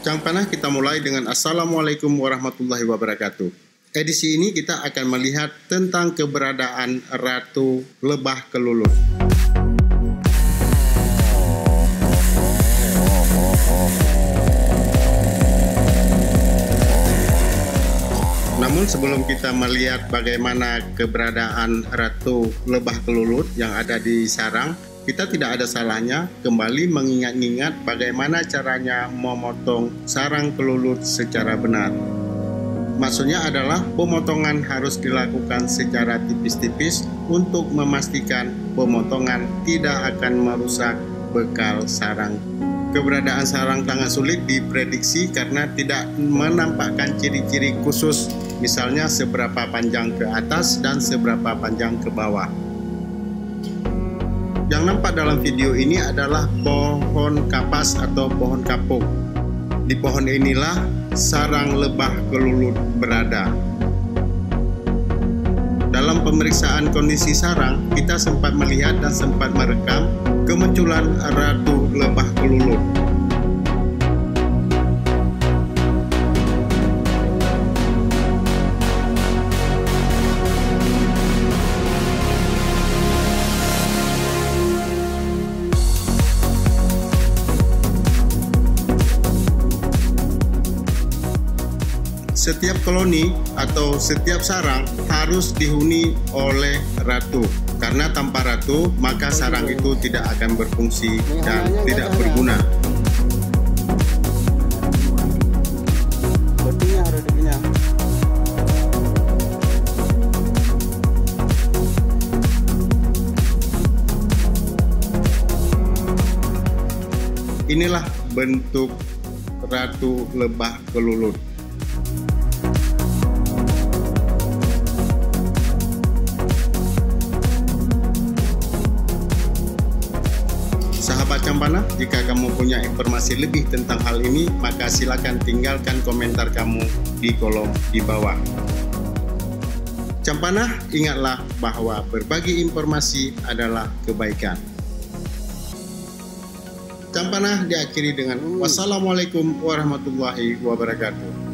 Campana, kita mulai dengan Assalamualaikum warahmatullahi wabarakatuh. Edisi ini kita akan melihat tentang keberadaan Ratu Lebah Kelulut. Namun sebelum kita melihat bagaimana keberadaan Ratu Lebah Kelulut yang ada di sarang, kita tidak ada salahnya kembali mengingat-ingat bagaimana caranya memotong sarang kelulut secara benar. Maksudnya adalah pemotongan harus dilakukan secara tipis-tipis untuk memastikan pemotongan tidak akan merusak bekal sarang. Keberadaan sarang sangat sulit diprediksi karena tidak menampakkan ciri-ciri khusus, misalnya seberapa panjang ke atas dan seberapa panjang ke bawah. Yang nampak dalam video ini adalah pohon kapas atau pohon kapuk. Di pohon inilah sarang lebah kelulut berada. Dalam pemeriksaan kondisi sarang, kita sempat melihat dan sempat merekam kemunculan Ratu Lebah Kelulut. Setiap koloni atau setiap sarang harus dihuni oleh ratu, karena tanpa ratu maka sarang itu tidak akan berfungsi dan tidak berguna. Inilah bentuk Ratu Lebah Kelulut. Sahabat Campana, jika kamu punya informasi lebih tentang hal ini, maka silakan tinggalkan komentar kamu di kolom di bawah. Campana, ingatlah bahwa berbagi informasi adalah kebaikan. Campana diakhiri dengan wassalamualaikum warahmatullahi wabarakatuh.